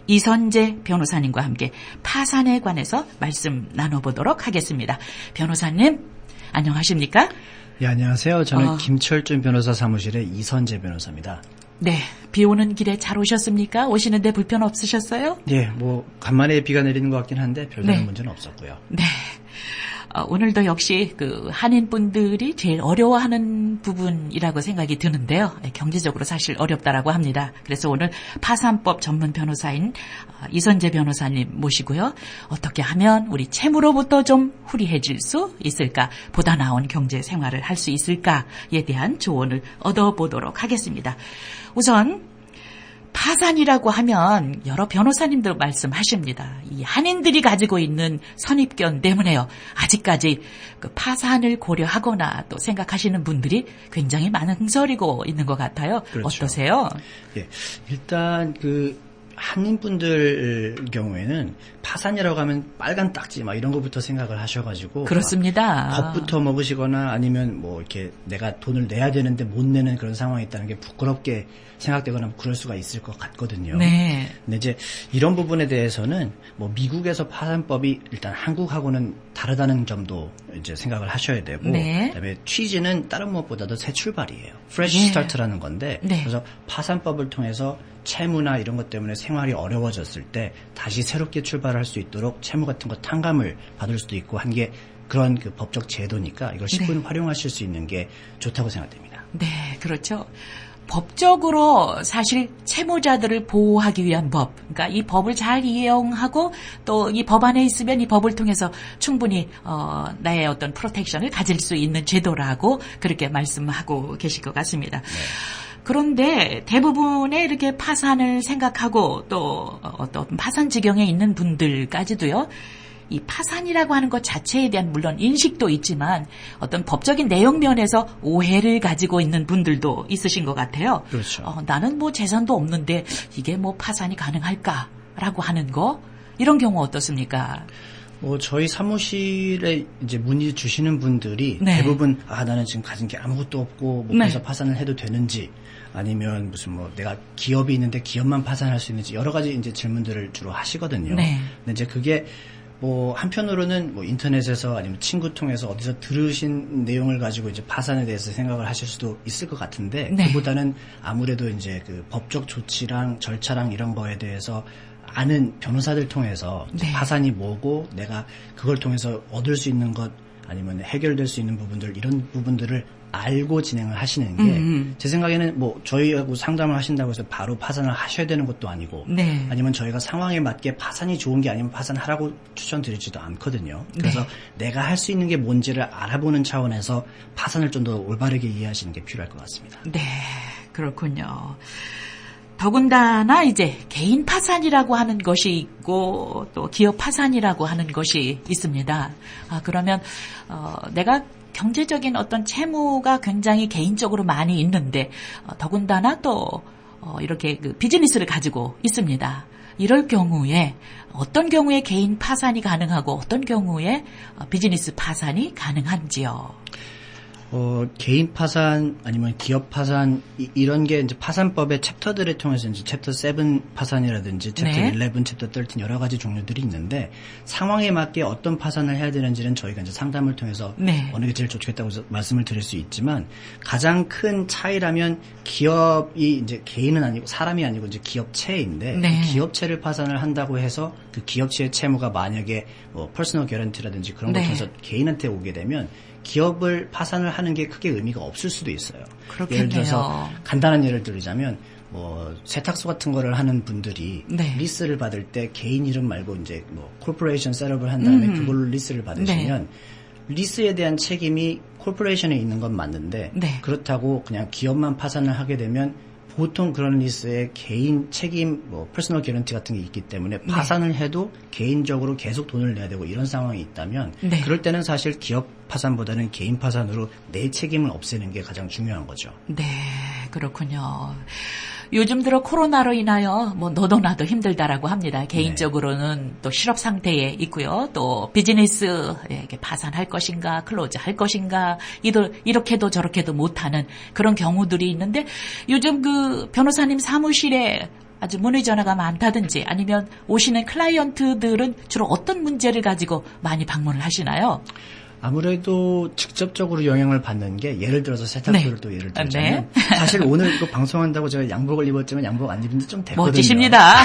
이선재 변호사님과 함께 파산에 관해서 말씀 나눠보도록 하겠습니다. 변호사님, 안녕하십니까? 예, 안녕하세요. 저는 김철준 변호사 사무실의 이선재 변호사입니다. 네, 비 오는 길에 잘 오셨습니까? 오시는데 불편 없으셨어요? 예, 간만에 비가 내리는 것 같긴 한데 별다른 문제는 없었고요. 네. 오늘도 역시 한인분들이 제일 어려워하는 부분이라고 생각이 드는데요. 경제적으로 사실 어렵다라고 합니다. 그래서 오늘 파산법 전문 변호사인 이선재 변호사님 모시고요. 어떻게 하면 우리 채무로부터 좀 후리해질 수 있을까? 보다 나은 경제 생활을 할 수 있을까에 대한 조언을 얻어보도록 하겠습니다. 우선 파산이라고 하면 여러 변호사님들 말씀하십니다. 이 한인들이 가지고 있는 선입견 때문에요. 아직까지 파산을 고려하거나 또 생각하시는 분들이 굉장히 많은설이고 있는 것 같아요. 그렇죠. 어떠세요? 예, 일단 한인분들 경우에는 파산이라고 하면 빨간 딱지 이런 것부터 생각을 하셔가지고 그렇습니다. 겁부터 먹으시거나 아니면 이렇게 내가 돈을 내야 되는데 못 내는 그런 상황이 있다는 게 부끄럽게 생각되거나 그럴 수가 있을 것 같거든요. 네. 근데 이제 이런 부분에 대해서는 미국에서 파산법이 일단 한국하고는 다르다는 점도 이제 생각을 하셔야 되고, 네. 그다음에 취지는 다른 무엇보다도 새 출발이에요. fresh start라는 건데, 네. 그래서 파산법을 통해서 채무나 이런 것 때문에 생활이 어려워졌을 때 다시 새롭게 출발할 수 있도록 채무 같은 거 탕감을 받을 수도 있고 한 게 그런 법적 제도니까 이걸 십분 활용하실 수 있는 게 좋다고 생각됩니다. 네, 그렇죠. 법적으로 사실 채무자들을 보호하기 위한 법, 그러니까 이 법을 잘 이용하고 또 이 법 안에 있으면 이 법을 통해서 충분히 나의 어떤 프로텍션을 가질 수 있는 제도라고 그렇게 말씀하고 계실 것 같습니다. 네. 그런데 대부분의 이렇게 파산을 생각하고 또 어떤 파산 지경에 있는 분들까지도요. 이 파산이라고 하는 것 자체에 대한 물론 인식도 있지만 어떤 법적인 내용 면에서 오해를 가지고 있는 분들도 있으신 것 같아요. 그렇죠. 나는 재산도 없는데 이게 파산이 가능할까라고 하는 거 이런 경우 어떻습니까? 저희 사무실에 이제 문의 주시는 분들이 대부분 나는 지금 가진 게 아무것도 없고 그래서 파산을 해도 되는지 아니면 무슨 내가 기업이 있는데 기업만 파산할 수 있는지 여러 가지 이제 질문들을 주로 하시거든요. 네. 근데 이제 그게 한편으로는 인터넷에서 아니면 친구 통해서 어디서 들으신 내용을 가지고 이제 파산에 대해서 생각을 하실 수도 있을 것 같은데 그보다는 아무래도 이제 법적 조치랑 절차랑 이런 거에 대해서 아는 변호사들 통해서 파산이 뭐고 내가 그걸 통해서 얻을 수 있는 것 아니면 해결될 수 있는 부분들 이런 부분들을 알고 진행을 하시는 게 제 생각에는 저희하고 상담을 하신다고 해서 바로 파산을 하셔야 되는 것도 아니고 아니면 저희가 상황에 맞게 파산이 좋은 게 아니면 파산하라고 추천드리지도 않거든요. 그래서 내가 할 수 있는 게 뭔지를 알아보는 차원에서 파산을 좀 더 올바르게 이해하시는 게 필요할 것 같습니다. 네, 그렇군요. 더군다나 이제 개인 파산이라고 하는 것이 있고 또 기업 파산이라고 하는 것이 있습니다. 그러면 내가 경제적인 어떤 채무가 굉장히 개인적으로 많이 있는데 더군다나 또 이렇게 비즈니스를 가지고 있습니다. 이럴 경우에 어떤 경우에 개인 파산이 가능하고 어떤 경우에 비즈니스 파산이 가능한지요? 개인 파산 아니면 기업 파산 이런 게 이제 파산법의 챕터들을 통해서 이제 챕터 7 파산이라든지 챕터 11, 챕터 13 여러 가지 종류들이 있는데 상황에 맞게 어떤 파산을 해야 되는지는 저희가 이제 상담을 통해서 어느 게 제일 좋겠다고 말씀을 드릴 수 있지만 가장 큰 차이라면 기업이 이제 개인은 아니고 사람이 아니고 이제 기업체인데 그 기업체를 파산을 한다고 해서 그 기업체의 채무가 만약에 퍼스널 개런티라든지 그런 걸 통해서 개인한테 오게 되면 기업을 파산을 하는 게 크게 의미가 없을 수도 있어요. 그렇겠네요. 예를 들어서 간단한 예를 들자면 세탁소 같은 거를 하는 분들이 리스를 받을 때 개인 이름 말고 이제 코퍼레이션 셋업을 한 다음에 그걸로 리스를 받으시면 리스에 대한 책임이 코퍼레이션에 있는 건 맞는데 그렇다고 그냥 기업만 파산을 하게 되면 보통 그런 리스에 개인 책임, 퍼스널 개런티 같은 게 있기 때문에 파산을 해도 개인적으로 계속 돈을 내야 되고 이런 상황이 있다면 그럴 때는 사실 기업 파산보다는 개인 파산으로 내 책임을 없애는 게 가장 중요한 거죠. 네, 그렇군요. 요즘 들어 코로나로 인하여 너도 나도 힘들다라고 합니다. 개인적으로는 또 실업 상태에 있고요. 또 비즈니스 파산할 것인가, 클로즈 할 것인가, 이렇게도 저렇게도 못하는 그런 경우들이 있는데 요즘 변호사님 사무실에 아주 문의 전화가 많다든지 아니면 오시는 클라이언트들은 주로 어떤 문제를 가지고 많이 방문을 하시나요? 아무래도 직접적으로 영향을 받는 게 예를 들어서 세탁소를 또 예를 들자면 사실 오늘 이거 방송한다고 제가 양복을 입었지만 양복 안 입은 지 좀 됐거든요. 멋지십니다.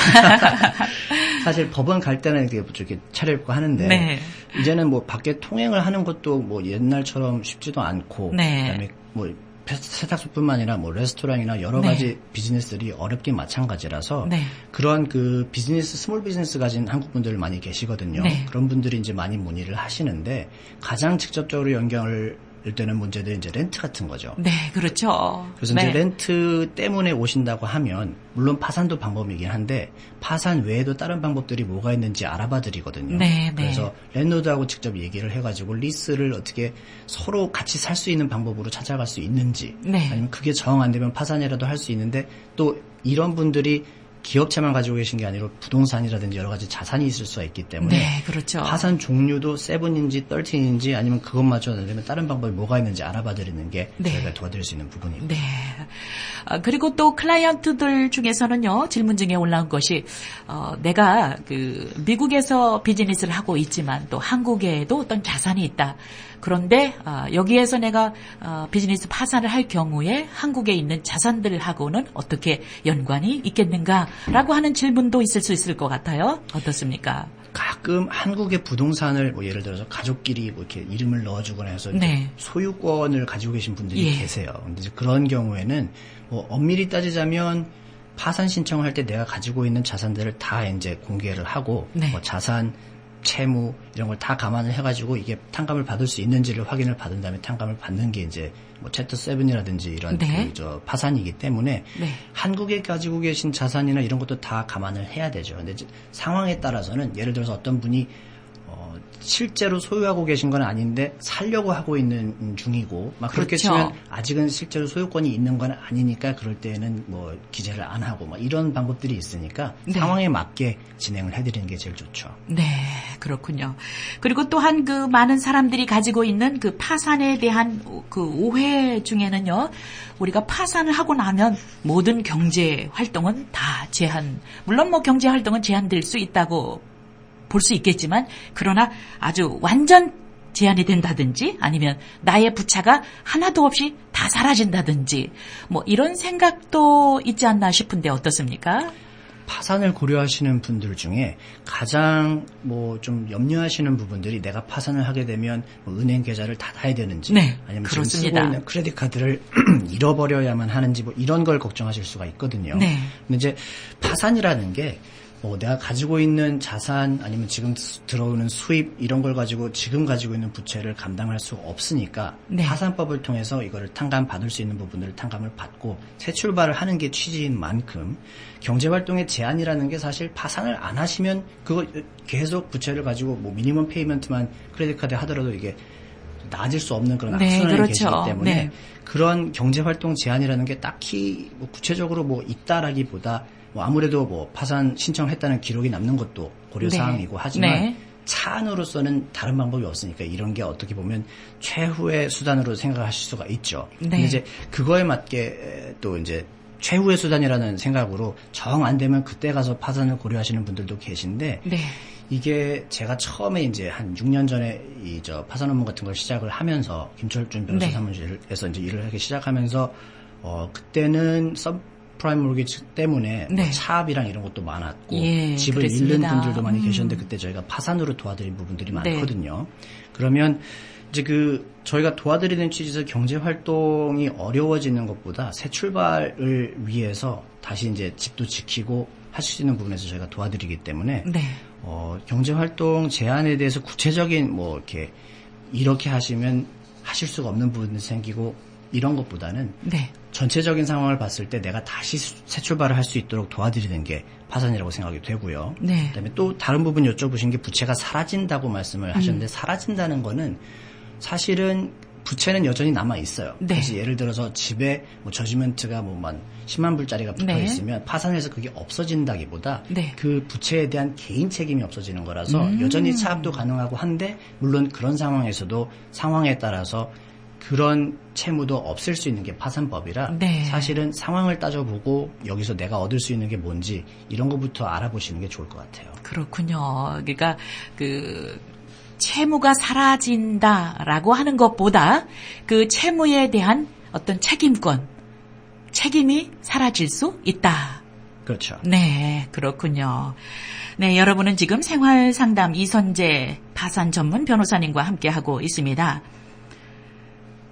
사실 법원 갈 때는 이렇게 차려입고 하는데 이제는 뭐 밖에 통행을 하는 것도 뭐 옛날처럼 쉽지도 않고 그다음에 뭐 세탁소뿐만 아니라 뭐 레스토랑이나 여러 가지 비즈니스들이 어렵긴 마찬가지라서 그런 그 비즈니스, 스몰 비즈니스 가진 한국 분들 많이 계시거든요. 그런 분들이 이제 많이 문의를 하시는데 가장 직접적으로 연결되는 문제들이 이제 렌트 같은 거죠. 네, 그렇죠. 그래서 이제 렌트 때문에 오신다고 하면 물론 파산도 방법이긴 한데 파산 외에도 다른 방법들이 뭐가 있는지 알아봐 드리거든요. 그래서 랜드로드하고 직접 얘기를 해가지고 리스를 어떻게 서로 같이 살 수 있는 방법으로 찾아갈 수 있는지 아니면 그게 정 안 되면 파산이라도 할 수 있는데 또 이런 분들이 기업체만 가지고 계신 게 아니라 부동산이라든지 여러 가지 자산이 있을 수가 있기 때문에 파산 종류도 7인지 13인지 아니면 그것마저 안 되면 다른 방법이 뭐가 있는지 알아봐 드리는 게 저희가 도와드릴 수 있는 부분입니다. 그리고 또 클라이언트들 중에서는요, 질문 중에 올라온 것이 내가 그 미국에서 비즈니스를 하고 있지만 또 한국에도 어떤 자산이 있다. 그런데 여기에서 내가 비즈니스 파산을 할 경우에 한국에 있는 자산들하고는 어떻게 연관이 있겠는가라고 하는 질문도 있을 수 있을 것 같아요. 어떻습니까? 가끔 한국의 부동산을 뭐 예를 들어서 가족끼리 뭐 이렇게 이름을 넣어주거나 해서 이제 소유권을 가지고 계신 분들이 계세요. 근데 이제 그런 경우에는 뭐 엄밀히 따지자면 파산 신청을 할 때 내가 가지고 있는 자산들을 다 이제 공개를 하고 뭐 자산 채무 이런 걸 다 감안을 해가지고 이게 탕감을 받을 수 있는지를 확인을 받은 다음에 탕감을 받는 게 이제 뭐 챕터 7이라든지 이런 파산이기 때문에 한국에 가지고 계신 자산이나 이런 것도 다 감안을 해야 되죠. 근데 상황에 따라서는 예를 들어서 어떤 분이 실제로 소유하고 계신 건 아닌데 살려고 하고 있는 중이고 막 그렇게 치면 아직은 실제로 소유권이 있는 건 아니니까 그럴 때는 뭐 기재를 안 하고 막 이런 방법들이 있으니까 상황에 맞게 진행을 해드리는 게 제일 좋죠. 네, 그렇군요. 그리고 또한 그 많은 사람들이 가지고 있는 그 파산에 대한 그 오해 중에는요, 우리가 파산을 하고 나면 모든 경제 활동은 다 물론 뭐 경제 활동은 제한될 수 있다고 볼 수 있겠지만 그러나 아주 완전 제한이 된다든지 아니면 나의 부채가 하나도 없이 다 사라진다든지 뭐 이런 생각도 있지 않나 싶은데 어떻습니까? 파산을 고려하시는 분들 중에 가장 뭐 좀 염려하시는 부분들이 내가 파산을 하게 되면 뭐 은행 계좌를 닫아야 되는지 아니면 지금 쓰고 있는 크레딧 카드를 잃어버려야만 하는지 뭐 이런 걸 걱정하실 수가 있거든요. 근데 이제 파산이라는 게 내가 가지고 있는 자산 아니면 지금 들어오는 수입 이런 걸 가지고 지금 가지고 있는 부채를 감당할 수 없으니까 파산법을 통해서 이거를 탕감 받을 수 있는 부분들을 탕감을 받고 새 출발을 하는 게 취지인 만큼 경제활동의 제한이라는 게 사실 파산을 안 하시면 그거 계속 부채를 가지고 뭐 미니멈 페이먼트만 크레딧 카드 하더라도 이게 나아질 수 없는 그런 악순환이 계시기 때문에 그런 경제활동 제한이라는 게 딱히 뭐 구체적으로 뭐 있다라기보다 뭐 아무래도 뭐 파산 신청했다는 기록이 남는 것도 고려사항이고 하지만 차 안으로서는 다른 방법이 없으니까 이런 게 어떻게 보면 최후의 수단으로 생각하실 수가 있죠. 근데 이제 그거에 맞게 또 이제 최후의 수단이라는 생각으로 정 안 되면 그때 가서 파산을 고려하시는 분들도 계신데 이게 제가 처음에 이제 한 6년 전에 파산 업무 같은 걸 시작을 하면서 김철준 변호사 사무실에서 이제 일을 하기 시작하면서 그때는 프라임 모르기지 때문에 뭐 차압이랑 이런 것도 많았고 집을 잃는 분들도 많이 계셨는데 그때 저희가 파산으로 도와드린 부분들이 많거든요. 그러면 이제 저희가 도와드리는 취지에서 경제 활동이 어려워지는 것보다 새 출발을 위해서 다시 이제 집도 지키고 할 수 있는 부분에서 저희가 도와드리기 때문에 경제 활동 제한에 대해서 구체적인 뭐 이렇게 하시면 하실 수가 없는 부분이 생기고 이런 것보다는 전체적인 상황을 봤을 때 내가 다시 새 출발을 할 수 있도록 도와드리는 게 파산이라고 생각이 되고요. 그다음에 또 다른 부분 여쭤보신 게 부채가 사라진다고 말씀을 하셨는데 사라진다는 거는 사실은 부채는 여전히 남아 있어요. 그래서 예를 들어서 집에 뭐 저지먼트가 뭐 10만 불짜리가 붙어 있으면 파산해서 그게 없어진다기보다 그 부채에 대한 개인 책임이 없어지는 거라서 여전히 차압도 가능하고 한데 물론 그런 상황에서도 상황에 따라서 그런 채무도 없앨 수 있는 게 파산법이라 네. 사실은 상황을 따져보고 여기서 내가 얻을 수 있는 게 뭔지 이런 것부터 알아보시는 게 좋을 것 같아요. 그렇군요. 그러니까 채무가 사라진다라고 하는 것보다 그 채무에 대한 어떤 책임이 사라질 수 있다. 그렇죠. 네, 그렇군요. 네, 여러분은 지금 생활상담 이선재 파산 전문 변호사님과 함께하고 있습니다.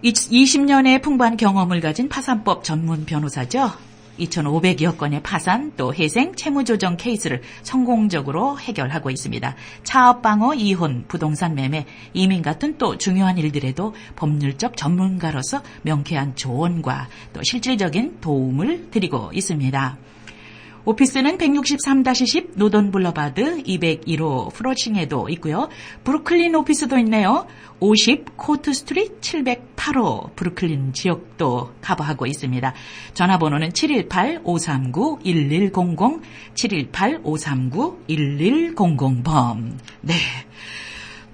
20년의 풍부한 경험을 가진 파산법 전문 변호사죠. 2,500여 건의 파산 또 회생 채무조정 케이스를 성공적으로 해결하고 있습니다. 차업방어, 이혼, 부동산 매매, 이민 같은 또 중요한 일들에도 법률적 전문가로서 명쾌한 조언과 또 실질적인 도움을 드리고 있습니다. 오피스는 163-10 노던 블러바드 201호 프로싱에도 있고요. 브루클린 오피스도 있네요. 50 코트 스트리트 708호 브루클린 지역도 커버하고 있습니다. 전화번호는 718-539-1100 718-539-1100번. 네.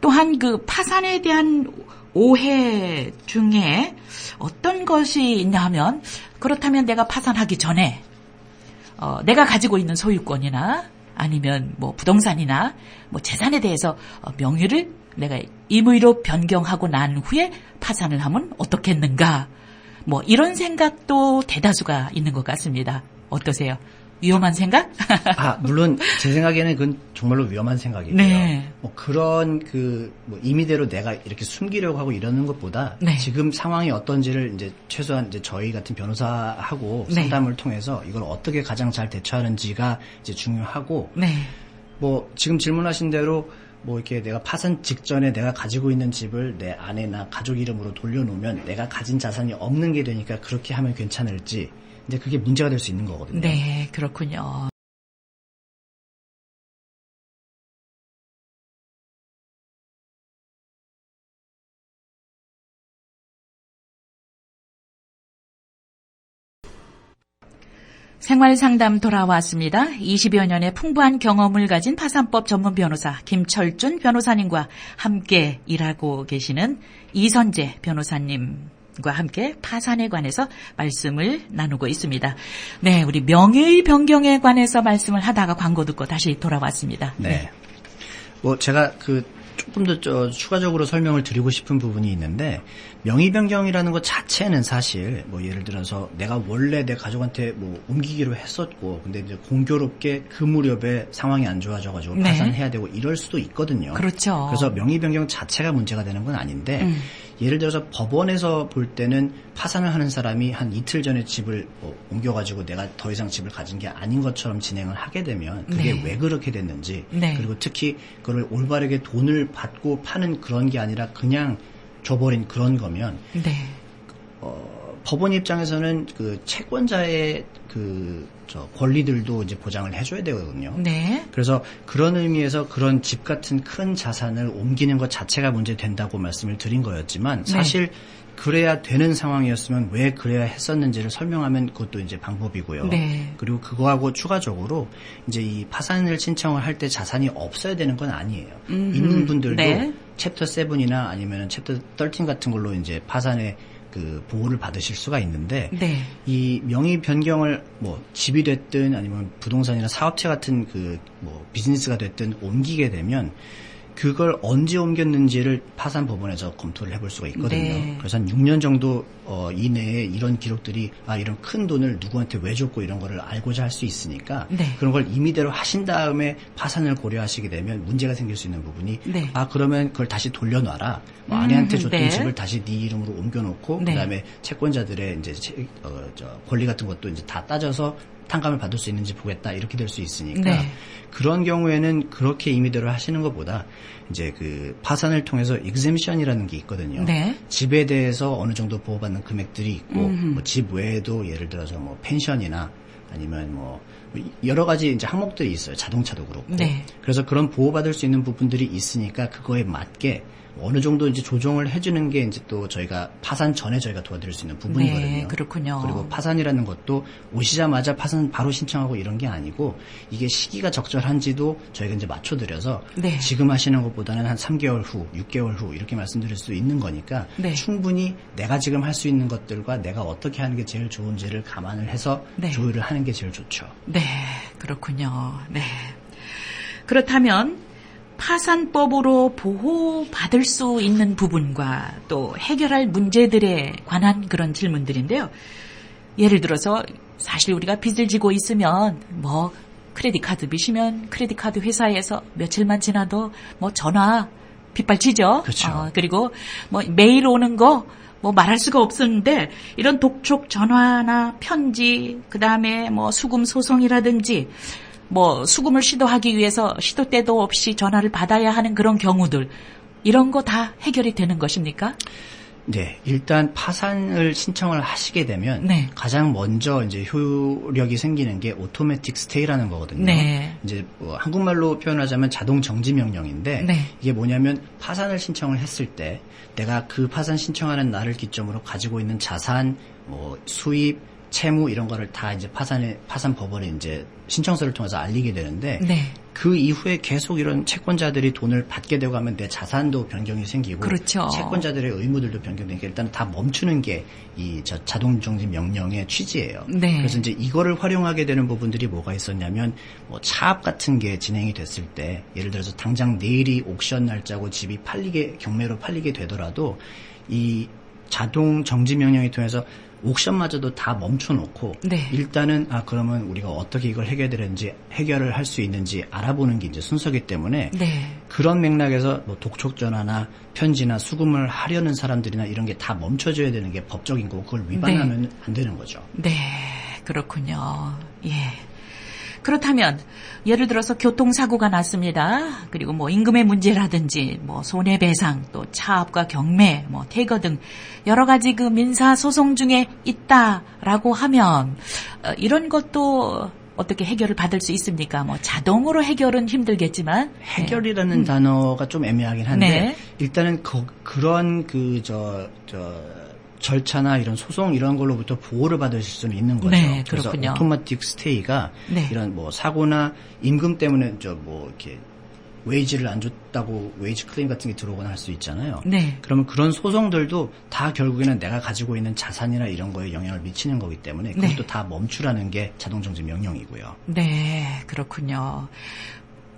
또한 그 파산에 대한 오해 중에 어떤 것이 있냐 하면 그렇다면 내가 파산하기 전에 내가 가지고 있는 소유권이나 아니면 뭐 부동산이나 뭐 재산에 대해서 명의를 내가 임의로 변경하고 난 후에 파산을 하면 어떻겠는가. 뭐 이런 생각도 대다수가 있는 것 같습니다. 어떠세요? 위험한 생각? 물론 제 생각에는 그건 정말로 위험한 생각이고요. 네. 뭐 그런 뭐 임의대로 내가 이렇게 숨기려고 하고 이러는 것보다 네. 지금 상황이 어떤지를 이제 최소한 이제 저희 같은 변호사하고 네. 상담을 통해서 이걸 어떻게 가장 잘 대처하는지가 이제 중요하고 네. 뭐 지금 질문하신 대로 뭐 이렇게 내가 파산 직전에 내가 가지고 있는 집을 내 아내나 가족 이름으로 돌려놓으면 내가 가진 자산이 없는 게 되니까 그렇게 하면 괜찮을지 근데 그게 문제가 될 수 있는 거거든요. 네, 그렇군요. 생활상담 돌아왔습니다. 20여 년의 풍부한 경험을 가진 파산법 전문 변호사 김철준 변호사님과 함께 일하고 계시는 이선재 변호사님과 함께 파산에 관해서 말씀을 나누고 있습니다. 네, 우리 명의 변경에 관해서 말씀을 하다가 광고 듣고 다시 돌아왔습니다. 네. 뭐 제가 조금 더 추가적으로 설명을 드리고 싶은 부분이 있는데 명의 변경이라는 것 자체는 사실 뭐 예를 들어서 내가 원래 내 가족한테 뭐 옮기기로 했었고 근데 이제 공교롭게 그 무렵에 상황이 안 좋아져가지고 네. 파산해야 되고 이럴 수도 있거든요. 그렇죠. 그래서 명의 변경 자체가 문제가 되는 건 아닌데 예를 들어서 법원에서 볼 때는 파산을 하는 사람이 한 이틀 전에 집을 옮겨가지고 내가 더 이상 집을 가진 게 아닌 것처럼 진행을 하게 되면 그게 네. 왜 그렇게 됐는지 네. 그리고 특히 그걸 올바르게 돈을 받고 파는 그런 게 아니라 그냥 줘버린 그런 거면 네. 법원 입장에서는 그 채권자의 권리들도 이제 보장을 해줘야 되거든요. 네. 그래서 그런 의미에서 그런 집 같은 큰 자산을 옮기는 것 자체가 문제된다고 말씀을 드린 거였지만 사실 그래야 되는 상황이었으면 왜 그래야 했었는지를 설명하면 그것도 이제 방법이고요. 네. 그리고 그거하고 추가적으로 이제 이 파산을 신청을 할 때 자산이 없어야 되는 건 아니에요. 있는 분들도 네. 챕터 7이나 아니면 챕터 13 같은 걸로 이제 파산의 보호를 받으실 수가 있는데 네. 이 명의 변경을 뭐 집이 됐든 아니면 부동산이나 사업체 같은 뭐 비즈니스가 됐든 옮기게 되면 그걸 언제 옮겼는지를 파산 법원에서 검토를 해볼 수가 있거든요. 네. 그래서 한 6년 정도 이내에 이런 기록들이 이런 큰 돈을 누구한테 왜 줬고 이런 거를 알고자 할 수 있으니까 네. 그런 걸 임의대로 하신 다음에 파산을 고려하시게 되면 문제가 생길 수 있는 부분이 네. 그러면 그걸 다시 돌려놔라. 뭐 아내한테 줬던 네. 집을 다시 네 이름으로 옮겨놓고 네. 그다음에 채권자들의 이제 권리 같은 것도 이제 다 따져서 탕감을 받을 수 있는지 보겠다 이렇게 될 수 있으니까 네. 그런 경우에는 그렇게 임의대로 하시는 것보다 이제 파산을 통해서 exemption이라는 게 있거든요. 네. 집에 대해서 어느 정도 보호받는 금액들이 있고 뭐 집 외에도 예를 들어서 뭐 펜션이나 아니면 뭐 여러 가지 이제 항목들이 있어요. 자동차도 그렇고. 네. 그래서 그런 보호받을 수 있는 부분들이 있으니까 그거에 맞게 어느 정도 이제 조정을 해주는 게 이제 또 저희가 파산 전에 저희가 도와드릴 수 있는 부분이거든요. 네, 그렇군요. 그리고 파산이라는 것도 오시자마자 파산 바로 신청하고 이런 게 아니고 이게 시기가 적절한지도 저희가 이제 맞춰드려서 네. 지금 하시는 것보다는 한 3개월 후, 6개월 후 이렇게 말씀드릴 수 있는 거니까 네. 충분히 내가 지금 할 수 있는 것들과 내가 어떻게 하는 게 제일 좋은지를 감안을 해서 네. 조율을 하는 게 제일 좋죠. 네, 그렇군요. 네. 그렇다면 파산법으로 보호받을 수 있는 부분과 또 해결할 문제들에 관한 그런 질문들인데요. 예를 들어서 사실 우리가 빚을 지고 있으면 뭐 크레딧 카드 빚이면 크레딧 카드 회사에서 며칠만 지나도 뭐 전화 빗발치죠. 그렇죠. 그리고 뭐 메일 오는 거 뭐 말할 수가 없었는데 이런 독촉 전화나 편지 그다음에 뭐 수금 소송이라든지 뭐 수금을 시도하기 위해서 시도 때도 없이 전화를 받아야 하는 그런 경우들 이런 거 다 해결이 되는 것입니까? 네, 일단 파산을 신청을 하시게 되면 네. 가장 먼저 이제 효력이 생기는 게 오토매틱 스테이라는 거거든요. 네. 이제 뭐 한국말로 표현하자면 자동 정지 명령인데 네. 이게 뭐냐면 파산을 신청을 했을 때 내가 그 파산 신청하는 날을 기점으로 가지고 있는 자산, 뭐 수입, 채무 이런 거를 다 이제 파산 법원에 이제 신청서를 통해서 알리게 되는데 네. 그 이후에 계속 이런 채권자들이 돈을 받게 되고 하면 내 자산도 변경이 생기고 그렇죠. 채권자들의 의무들도 변경되니까 일단 다 멈추는 게 이 자동정지 명령의 취지예요. 네. 그래서 이제 이거를 활용하게 되는 부분들이 뭐가 있었냐면 뭐 차압 같은 게 진행이 됐을 때 예를 들어서 당장 내일이 옥션 날짜고 집이 경매로 팔리게 되더라도 이 자동 정지 명령을 통해서 옥션마저도 다 멈춰놓고 네. 일단은 그러면 우리가 어떻게 이걸 해결을 할 수 있는지 알아보는 게 이제 순서기 때문에 네. 그런 맥락에서 뭐 독촉 전화나 편지나 수금을 하려는 사람들이나 이런 게 다 멈춰져야 되는 게 법적인 거고 그걸 위반하면 안 되는 거죠. 네, 그렇군요. 예. 그렇다면 예를 들어서 교통사고가 났습니다. 그리고 뭐 임금의 문제라든지 뭐 손해배상 또 차압과 경매 뭐 퇴거 등 여러 가지 그 민사 소송 중에 있다라고 하면 이런 것도 어떻게 해결을 받을 수 있습니까? 뭐 자동으로 해결은 힘들겠지만 해결이라는 단어가 좀 애매하긴 한데 네. 일단은 그런 절차나 이런 소송 이런 걸로부터 보호를 받으실 수는 있는 거죠. 네, 그래서 그렇군요. 오토매틱 스테이가 네. 이런 뭐 사고나 임금 때문에 이렇게 웨이지를 안 줬다고 웨이지 클레임 같은 게 들어오거나 할 수 있잖아요. 네. 그러면 그런 소송들도 다 결국에는 내가 가지고 있는 자산이나 이런 거에 영향을 미치는 거기 때문에 그것도 네. 다 멈추라는 게 자동정지 명령이고요. 네, 그렇군요.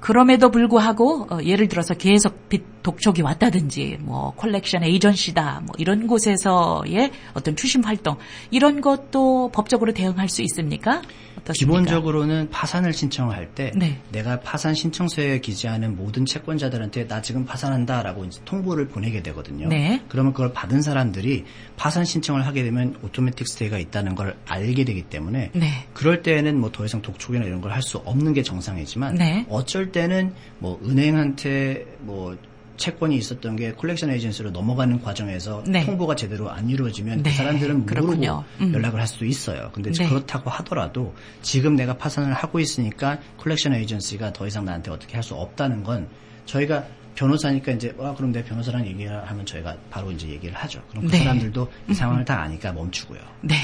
그럼에도 불구하고 예를 들어서 계속 빚 독촉이 왔다든지 뭐 컬렉션 에이전시다 뭐 이런 곳에서의 어떤 추심 활동 이런 것도 법적으로 대응할 수 있습니까? 어떻습니까? 기본적으로는 파산을 신청할 때 네. 내가 파산 신청서에 기재하는 모든 채권자들한테 나 지금 파산한다라고 이제 통보를 보내게 되거든요. 네. 그러면 그걸 받은 사람들이 파산 신청을 하게 되면 오토매틱 스테이가 있다는 걸 알게 되기 때문에 네. 그럴 때에는 뭐 더 이상 독촉이나 이런 걸 할 수 없는 게 정상이지만 네. 어쩔 때는 뭐 은행한테 뭐 채권이 있었던 게 컬렉션 에이전시로 넘어가는 과정에서 네. 통보가 제대로 안 이루어지면 네, 그 사람들은 그렇군요. 모르고 연락을 할 수도 있어요. 근데 네. 그렇다고 하더라도 지금 내가 파산을 하고 있으니까 컬렉션 에이전시가 더 이상 나한테 어떻게 할 수 없다는 건 저희가 변호사니까 이제 그럼 내 변호사랑 얘기를 하면 저희가 바로 이제 얘기를 하죠. 그럼 그 네. 사람들도 이 상황을 다 아니까 멈추고요. 네,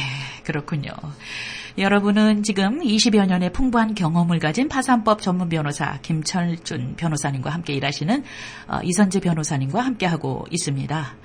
그렇군요. 여러분은 지금 20여 년의 풍부한 경험을 가진 파산법 전문 변호사 김철준 변호사님과 함께 일하시는 이선재 변호사님과 함께하고 있습니다.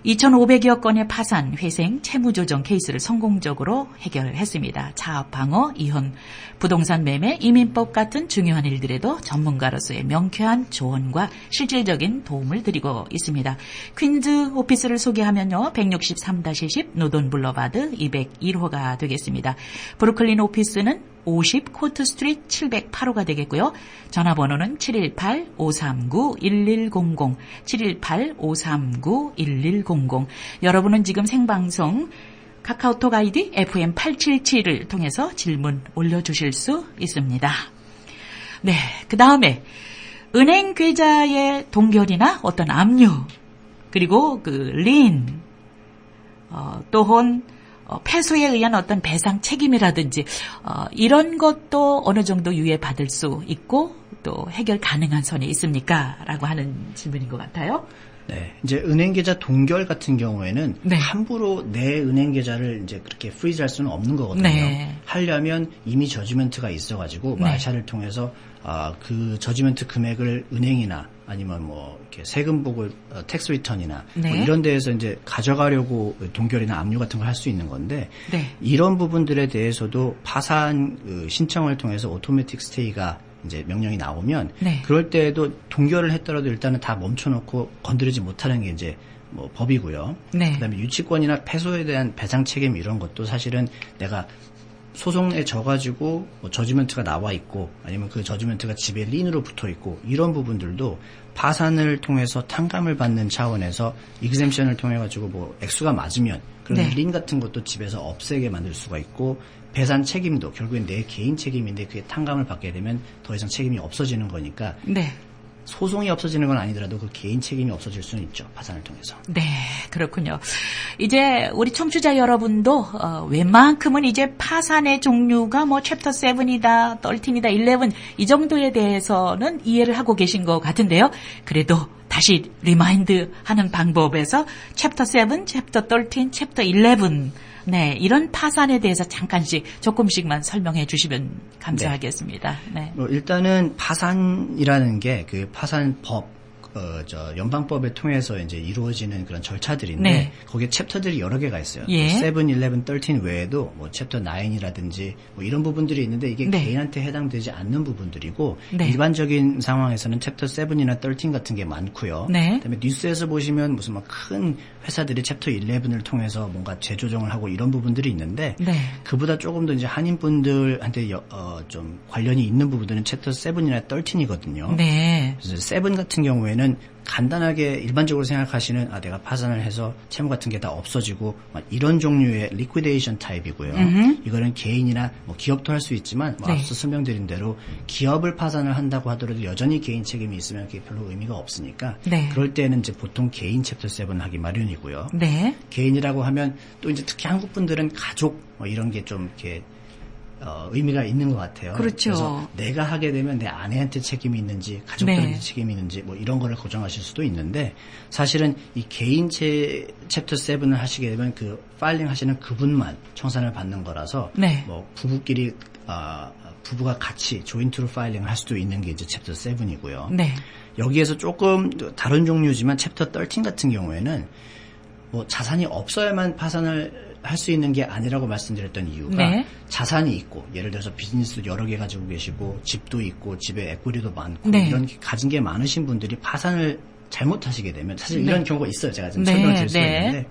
2,500여 건의 파산, 회생, 채무조정 케이스를 성공적으로 해결했습니다. 차압 방어, 이혼, 부동산 매매, 이민법 같은 중요한 일들에도 전문가로서의 명쾌한 조언과 실질적인 도움을 드리고 있습니다. 퀸즈 오피스를 소개하면요. 163-10 노돈 블러바드 201호가 되겠습니다. 브루클린 오피스는 50 코트 스트리트 708호가 되겠고요. 전화번호는 718-539-1100, 718-539-1100. 여러분은 지금 생방송 카카오톡 아이디 FM877을 통해서 질문 올려주실 수 있습니다. 네, 그 다음에 은행 계좌의 동결이나 어떤 압류, 그리고 린, 또한 패소에 의한 어떤 배상 책임이라든지 이런 것도 어느 정도 유예받을 수 있고 또 해결 가능한 선이 있습니까? 라고 하는 질문인 것 같아요. 네, 이제 은행 계좌 동결 같은 경우에는 네. 함부로 내 은행 계좌를 이제 그렇게 프리즈할 수는 없는 거거든요. 네. 하려면 이미 저지먼트가 있어가지고 네. 마샬을 통해서 그 저지먼트 금액을 은행이나 아니면 뭐 이렇게 세금 보고 텍스 리턴이나 네. 뭐 이런 데에서 이제 가져가려고 동결이나 압류 같은 걸 할 수 있는 건데 네. 이런 부분들에 대해서도 파산 신청을 통해서 오토매틱 스테이가 이제 명령이 나오면 네. 그럴 때에도 동결을 했더라도 일단은 다 멈춰놓고 건드리지 못하는 게 이제 뭐 법이고요. 네. 그다음에 유치권이나 패소에 대한 배상 책임 이런 것도 사실은 내가 소송에 져가지고 뭐 저지먼트가 나와 있고 아니면 그 저지먼트가 집에 린으로 붙어 있고 이런 부분들도 파산을 통해서 탕감을 받는 차원에서 익셈션을 통해 가지고 뭐 액수가 맞으면 그런 네. 린 같은 것도 집에서 없애게 만들 수가 있고 배상 책임도 결국엔 내 개인 책임인데 그게 탕감을 받게 되면 더 이상 책임이 없어지는 거니까 네. 소송이 없어지는 건 아니더라도 그 개인 책임이 없어질 수는 있죠. 파산을 통해서. 네, 그렇군요. 이제 우리 청취자 여러분도 웬만큼은 이제 파산의 종류가 뭐 챕터 7이다, 13이다, 11 이 정도에 대해서는 이해를 하고 계신 것 같은데요. 그래도 다시 리마인드 하는 방법에서 챕터 7, 챕터 13, 챕터 11 네, 이런 파산에 대해서 잠깐씩 조금씩만 설명해 주시면 감사하겠습니다. 네. 뭐 일단은 파산이라는 게 그 파산법 연방법을 통해서 이제 이루어지는 그런 절차들인데 네. 거기에 챕터들이 여러 개가 있어요. 예. 7, 11, 13 외에도 뭐 챕터 9이라든지 뭐 이런 부분들이 있는데 이게 네. 개인한테 해당되지 않는 부분들이고 네. 일반적인 상황에서는 챕터 7이나 13 같은 게 많고요. 네. 그다음에 뉴스에서 보시면 무슨 막 큰 회사들이 챕터 11을 통해서 뭔가 재조정을 하고 이런 부분들이 있는데 네. 그보다 조금 더 이제 한인분들한테 좀 관련이 있는 부분들은 챕터 7이나 13이거든요. 네. 그래서 7 같은 경우에는 간단하게 일반적으로 생각하시는 내가 파산을 해서 채무 같은 게 다 없어지고 막 이런 종류의 리퀴데이션 타입이고요. 이거는 개인이나 뭐 기업도 할 수 있지만 뭐 네. 앞서 설명드린 대로 기업을 파산을 한다고 하더라도 여전히 개인 책임이 있으면 그게 별로 의미가 없으니까 네. 그럴 때는 이제 보통 개인 챕터 7 하기 마련이고요. 네. 개인이라고 하면 또 이제 특히 한국 분들은 가족 뭐 이런 게 좀 이렇게 의미가 있는 것 같아요. 그렇죠. 그래서 내가 하게 되면 내 아내한테 책임이 있는지 가족들한테 네. 책임이 있는지 뭐 이런 거를 고정하실 수도 있는데 사실은 이 개인 챕터 7을 하시게 되면 그 파일링 하시는 그분만 청산을 받는 거라서 네. 뭐 부부끼리 부부가 같이 조인트로 파일링을 할 수도 있는 게 이제 챕터 7이고요. 네. 여기에서 조금 다른 종류지만 챕터 13 같은 경우에는 뭐 자산이 없어야만 파산을 할 수 있는 게 아니라고 말씀드렸던 이유가 네. 자산이 있고 예를 들어서 비즈니스 여러 개 가지고 계시고 집도 있고 집에 에quity 많고 네. 이런 가진 게 많으신 분들이 파산을 잘못하시게 되면 사실 네. 이런 경우가 있어요. 제가 지금 네. 설명을 드릴 수가 네. 있는데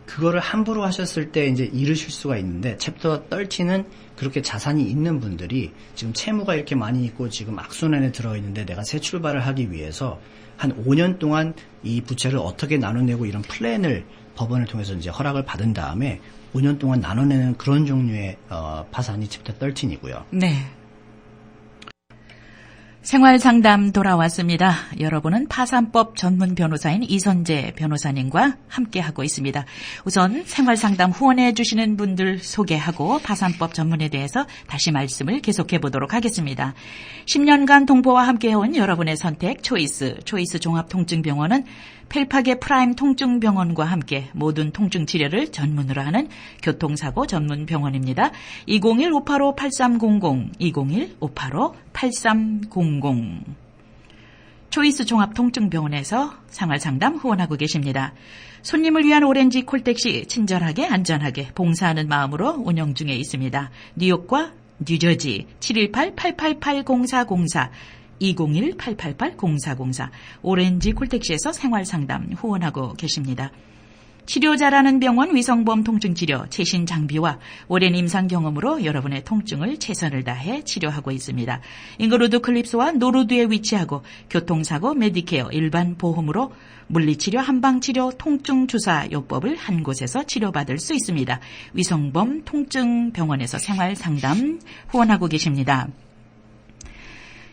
그거를 함부로 하셨을 때 이제 잃으실 수가 있는데 챕터 13은 그렇게 자산이 있는 분들이 지금 채무가 이렇게 많이 있고 지금 악순환에 들어있는데 내가 새 출발을 하기 위해서 한 5년 동안 이 부채를 어떻게 나눠내고 이런 플랜을 법원을 통해서 이제 허락을 받은 다음에 5년 동안 나눠내는 그런 종류의 파산이 챕터 13이고요. 네. 생활상담 돌아왔습니다. 여러분은 파산법 전문 변호사인 이선재 변호사님과 함께하고 있습니다. 우선 생활상담 후원해 주시는 분들 소개하고 파산법 전문에 대해서 다시 말씀을 계속해 보도록 하겠습니다. 10년간 동포와 함께해온 여러분의 선택 초이스 종합통증병원은 펠파게 프라임 통증병원과 함께 모든 통증 치료를 전문으로 하는 교통사고 전문 병원입니다. 201-585-8300, 201-585-8300. 초이스 종합통증병원에서 생활상담 후원하고 계십니다. 손님을 위한 오렌지 콜택시 친절하게 안전하게 봉사하는 마음으로 운영 중에 있습니다. 뉴욕과 뉴저지 718-888-0404 201-888-0404 오렌지 콜택시에서 생활상담 후원하고 계십니다. 치료 잘하는 병원 위성범 통증치료 최신 장비와 오랜 임상 경험으로 여러분의 통증을 최선을 다해 치료하고 있습니다. 잉그로드 클립스와 노루드에 위치하고 교통사고 메디케어 일반 보험으로 물리치료 한방치료 통증주사 요법을 한 곳에서 치료받을 수 있습니다. 위성범 통증병원에서 생활상담 후원하고 계십니다.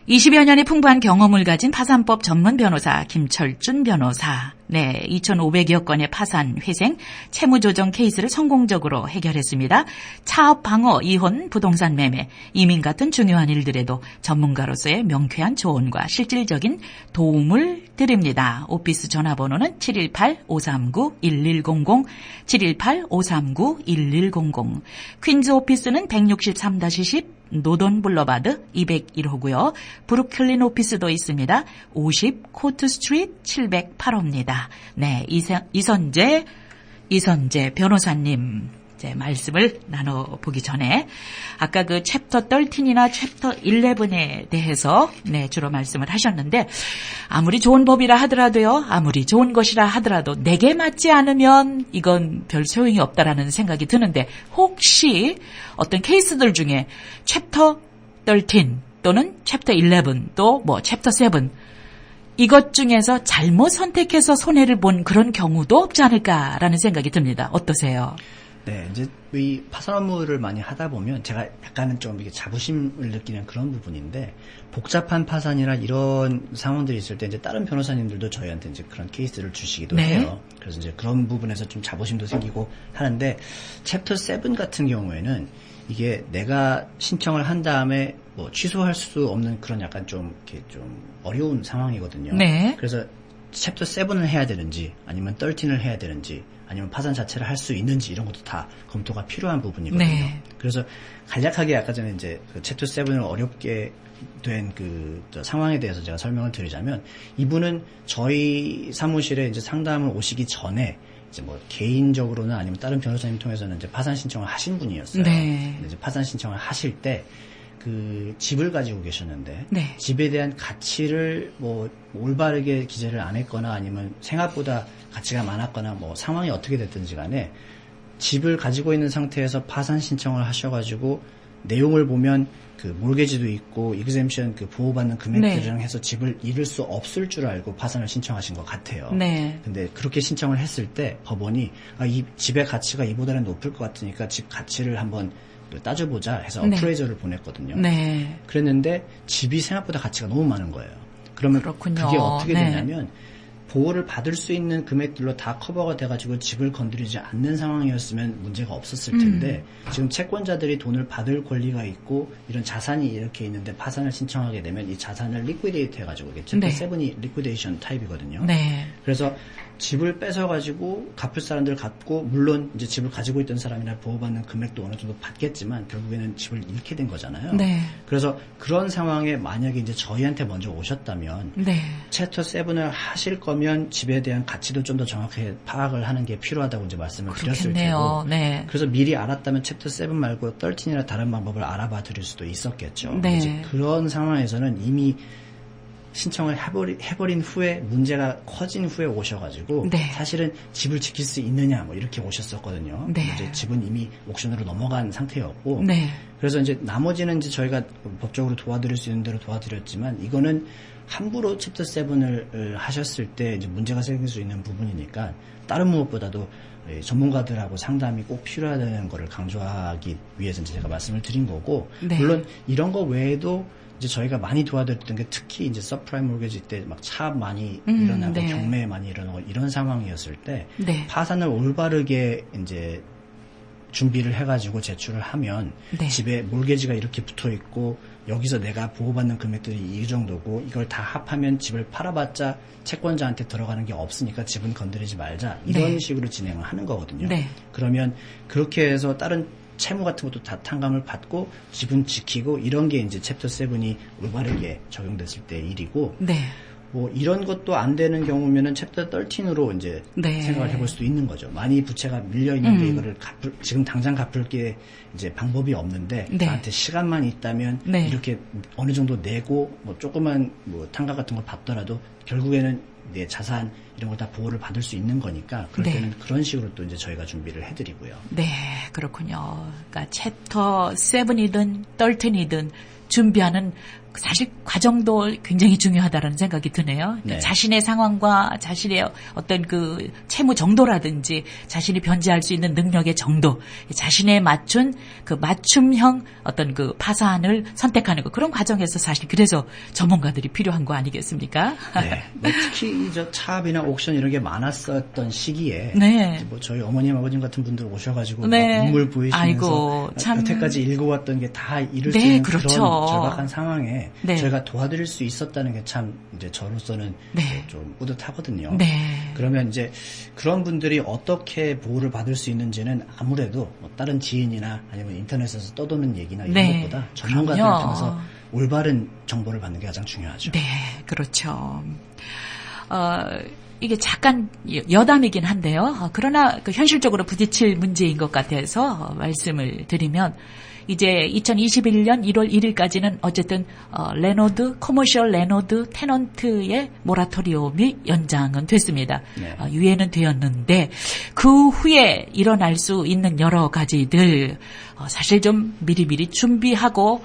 20여 년의 풍부한 경험을 가진 파산법 전문 변호사 김철준 변호사. 네, 2,500여 건의 파산, 회생, 채무조정 케이스를 성공적으로 해결했습니다. 차업 방어, 이혼, 부동산 매매, 이민 같은 중요한 일들에도 전문가로서의 명쾌한 조언과 실질적인 도움을 드립니다. 오피스 전화번호는 718-539-1100, 718-539-1100. 퀸즈 오피스는 163-10, 노돈 블러바드 201호고요. 브루클린 오피스도 있습니다. 50 코트 스트리트 708호입니다. 네, 이선재 변호사님 이제 말씀을 나눠보기 전에 아까 그 챕터 13이나 챕터 11에 대해서 네, 주로 말씀을 하셨는데 아무리 좋은 법이라 하더라도요. 아무리 좋은 것이라 하더라도 내게 맞지 않으면 이건 별 소용이 없다라는 생각이 드는데 혹시 어떤 케이스들 중에 챕터 13 또는 챕터 11 또 뭐 챕터 7 이것 중에서 잘못 선택해서 손해를 본 그런 경우도 없지 않을까라는 생각이 듭니다. 어떠세요? 네, 이제 이 파산 업무를 많이 하다 보면 제가 약간은 좀 이게 자부심을 느끼는 그런 부분인데 복잡한 파산이나 이런 상황들이 있을 때 이제 다른 변호사님들도 저희한테 이제 그런 케이스를 주시기도 네. 해요. 그래서 이제 그런 부분에서 좀 자부심도 생기고 하는데 챕터 7 같은 경우에는 이게 내가 신청을 한 다음에 뭐 취소할 수 없는 그런 약간 좀 이렇게 좀 어려운 상황이거든요. 네. 그래서 챕터 7을 해야 되는지 아니면 13을 해야 되는지 아니면 파산 자체를 할 수 있는지 이런 것도 다 검토가 필요한 부분이거든요. 네. 그래서 간략하게 아까 전에 이제 그 챕터 7을 어렵게 된 그 상황에 대해서 제가 설명을 드리자면 이분은 저희 사무실에 이제 상담을 오시기 전에 이제 뭐 개인적으로는 아니면 다른 변호사님 통해서는 이제 파산 신청을 하신 분이었어요. 네. 근데 이제 파산 신청을 하실 때 그 집을 가지고 계셨는데 네. 집에 대한 가치를 뭐 올바르게 기재를 안 했거나 아니면 생각보다 가치가 많았거나 뭐 상황이 어떻게 됐든지 간에 집을 가지고 있는 상태에서 파산 신청을 하셔가지고 내용을 보면 그 몰개지도 있고 익셈션 그 보호받는 금액들이랑 해서 집을 잃을 수 없을 줄 알고 파산을 신청하신 것 같아요. 네. 근데 그렇게 신청을 했을 때 법원이 이 집의 가치가 이보다는 높을 것 같으니까 집 가치를 한번 따져보자 해서 네. 어프레이저를 보냈거든요. 네. 그랬는데 집이 생각보다 가치가 너무 많은 거예요. 그러면 그렇군요. 그게 어떻게 네. 되냐면 보호를 받을 수 있는 금액들로 다 커버가 돼가지고 집을 건드리지 않는 상황이었으면 문제가 없었을 텐데 지금 채권자들이 돈을 받을 권리가 있고 이런 자산이 이렇게 있는데 파산을 신청하게 되면 이 자산을 리퀴데이트 해가지고 이게 챕터 네. 7이 리퀴데이션 타입이거든요. 네. 그래서 집을 뺏어가지고 갚을 사람들 갚고 물론 이제 집을 가지고 있던 사람이나 보호받는 금액도 어느 정도 받겠지만 결국에는 집을 잃게 된 거잖아요. 네. 그래서 그런 상황에 만약에 이제 저희한테 먼저 오셨다면 네. 챕터 7을 하실 거면 집에 대한 가치도 좀 더 정확하게 파악을 하는 게 필요하다고 이제 말씀을 드렸을 그렇겠네요. 테고 네. 그래서 미리 알았다면 챕터 7 말고 13이나 다른 방법을 알아봐 드릴 수도 있었겠죠. 네. 이제 그런 상황에서는 이미 신청을 해버린 후에 문제가 커진 후에 오셔가지고 네. 사실은 집을 지킬 수 있느냐 뭐 이렇게 오셨었거든요. 네. 이제 집은 이미 옥션으로 넘어간 상태였고 네. 그래서 이제 나머지는 이제 저희가 법적으로 도와드릴 수 있는 대로 도와드렸지만 이거는 함부로 챕터 7을 하셨을 때 이제 문제가 생길 수 있는 부분이니까 다른 무엇보다도 전문가들하고 상담이 꼭 필요하다는 거를 강조하기 위해서 이제 제가 말씀을 드린 거고 네. 물론 이런 거 외에도 이제 저희가 많이 도와드렸던 게 특히 이제 서프라임 몰개지 때 막 차압 많이 일어나고 네. 경매 많이 일어나고 이런 상황이었을 때 네. 파산을 올바르게 이제 준비를 해가지고 제출을 하면 네. 집에 몰개지가 이렇게 붙어 있고 여기서 내가 보호받는 금액들이 이 정도고 이걸 다 합하면 집을 팔아봤자 채권자한테 들어가는 게 없으니까 집은 건드리지 말자 이런 네. 식으로 진행을 하는 거거든요. 네. 그러면 그렇게 해서 다른 채무 같은 것도 다 탕감을 받고 집은 지키고 이런 게 이제 챕터 7이 올바르게 적용됐을 때 일이고 네. 뭐 이런 것도 안 되는 경우면은 챕터 13으로 이제 네. 생각을 해볼 수도 있는 거죠. 많이 부채가 밀려 있는데 이거를 지금 당장 갚을 게 이제 방법이 없는데 네. 나한테 시간만 있다면 네. 이렇게 어느 정도 내고 뭐 조그만 뭐 탕감 같은 걸 받더라도 결국에는 내 자산 이런 거 다 보호를 받을 수 있는 거니까 그럴 네. 때는 그런 식으로 또 이제 저희가 준비를 해드리고요. 네, 그렇군요. 그러니까 챕터 7이든 13이든 준비하는 사실 과정도 굉장히 중요하다는 생각이 드네요. 네. 자신의 상황과 자신의 어떤 그 채무 정도라든지 자신이 변제할 수 있는 능력의 정도, 자신에 맞춘 그 맞춤형 어떤 그 파산을 선택하는 거 그런 과정에서 사실 그래서 전문가들이 필요한 거 아니겠습니까? 네. 뭐 특히 저 차압이나 옥션 이런 게 많았었던 시기에 네. 뭐 저희 어머님 아버님 같은 분들 오셔가지고 네. 막 눈물 보이시면서 아이고, 참. 여태까지 읽어왔던 게 다 이룰 네, 수 있는 그렇죠. 그런 절박한 상황에 네. 저희가 도와드릴 수 있었다는 게 참 이제 저로서는 네. 좀 뿌듯하거든요. 네. 그러면 이제 그런 분들이 어떻게 보호를 받을 수 있는지는 아무래도 뭐 다른 지인이나 아니면 인터넷에서 떠도는 얘기나 이런 네. 것보다 전문가들을 그럼요. 통해서 올바른 정보를 받는 게 가장 중요하죠. 네, 그렇죠. 이게 잠깐 여담이긴 한데요. 그러나 그 현실적으로 부딪힐 문제인 것 같아서 말씀을 드리면 이제 2021년 1월 1일까지는 어쨌든 레노드 커머셜 레노드 테넌트의 모라토리움이 연장은 됐습니다. 네. 유예는 되었는데 그 후에 일어날 수 있는 여러 가지들 사실 좀 미리미리 준비하고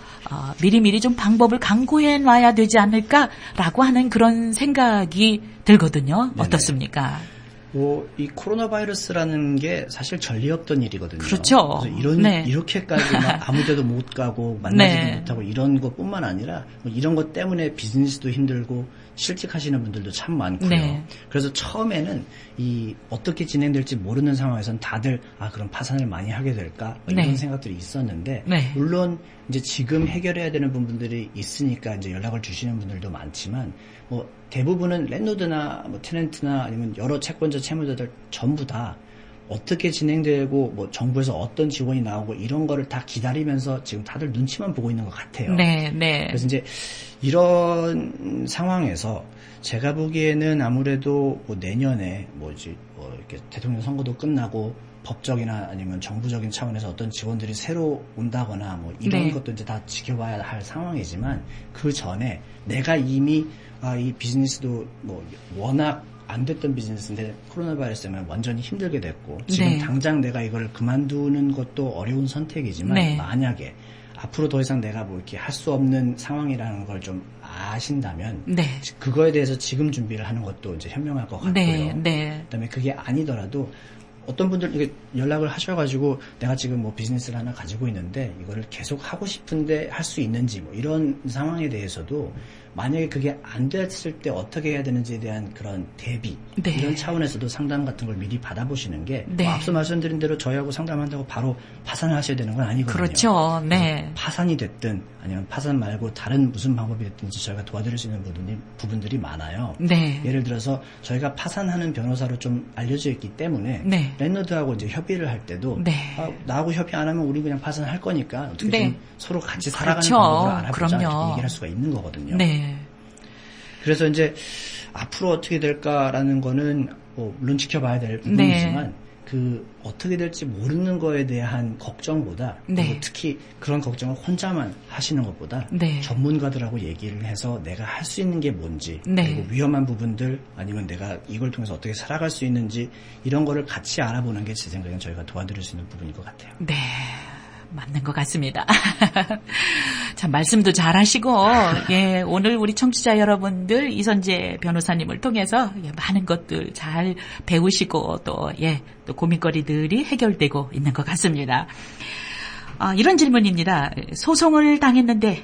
미리미리 좀 방법을 강구해 놔야 되지 않을까라고 하는 그런 생각이 들거든요. 네네. 어떻습니까? 이 코로나 바이러스라는 게 사실 전례 없던 일이거든요. 그렇죠. 그래서 네. 이렇게까지 막 아무데도 못 가고 만나지도 네. 못하고 이런 것뿐만 아니라 뭐 이런 것 때문에 비즈니스도 힘들고 실직하시는 분들도 참 많고요. 네. 그래서 처음에는 어떻게 진행될지 모르는 상황에서는 다들 그럼 파산을 많이 하게 될까 이런 네. 생각들이 있었는데 네. 물론 이제 지금 해결해야 되는 부분들이 있으니까 이제 연락을 주시는 분들도 많지만 뭐 대부분은 랜드로드나 뭐 테넌트나 아니면 여러 채권자 채무자들 전부 다 어떻게 진행되고 뭐 정부에서 어떤 지원이 나오고 이런 거를 다 기다리면서 지금 다들 눈치만 보고 있는 것 같아요. 네, 네. 그래서 이제 이런 상황에서 제가 보기에는 아무래도 뭐 내년에 이렇게 대통령 선거도 끝나고 법적이나 아니면 정부적인 차원에서 어떤 지원들이 새로 온다거나 뭐 이런 네. 것도 이제 다 지켜봐야 할 상황이지만 그 전에 내가 이미 이 비즈니스도 뭐 워낙 안 됐던 비즈니스인데 코로나 바이러스 때문에 완전히 힘들게 됐고 지금 네. 당장 내가 이걸 그만두는 것도 어려운 선택이지만 네. 만약에 앞으로 더 이상 내가 뭐 이렇게 할 수 없는 상황이라는 걸 좀 아신다면 네. 그거에 대해서 지금 준비를 하는 것도 이제 현명할 것 같고요. 네, 네. 그다음에 그게 아니더라도 어떤 분들 이게 연락을 하셔가지고 내가 지금 뭐 비즈니스를 하나 가지고 있는데 이거를 계속 하고 싶은데 할 수 있는지 뭐 이런 상황에 대해서도 만약에 그게 안 됐을 때 어떻게 해야 되는지에 대한 그런 대비 네. 이런 차원에서도 상담 같은 걸 미리 받아보시는 게 네. 뭐 앞서 말씀드린 대로 저희하고 상담한다고 바로 파산을 하셔야 되는 건 아니거든요. 그렇죠. 네. 파산이 됐든 아니면 파산 말고 다른 무슨 방법이 됐든지 저희가 도와드릴 수 있는 부분들이 많아요. 네. 예를 들어서 저희가 파산하는 변호사로 좀 알려져 있기 때문에 네. 랜드하고 이제 협의를 할 때도 네. 나하고 협의 안 하면 우리 그냥 파산할 거니까 어떻게 네. 좀 서로 같이 살아가는 그렇죠. 방법을 알아보자 그럼요. 이렇게 얘기를 할 수가 있는 거거든요. 네. 그래서 이제 앞으로 어떻게 될까라는 거는 물론 지켜봐야 될 부분이지만 그 어떻게 될지 모르는 거에 대한 걱정보다 네. 그리고 특히 그런 걱정을 혼자만 하시는 것보다 네. 전문가들하고 얘기를 해서 내가 할 수 있는 게 뭔지 네. 그리고 위험한 부분들 아니면 내가 이걸 통해서 어떻게 살아갈 수 있는지 이런 거를 같이 알아보는 게 제 생각엔 저희가 도와드릴 수 있는 부분일 것 같아요. 네. 맞는 것 같습니다. 참 말씀도 잘하시고 예, 오늘 우리 청취자 여러분들 이선재 변호사님을 통해서 많은 것들 잘 배우시고 또 고민거리들이 해결되고 있는 것 같습니다. 이런 질문입니다. 소송을 당했는데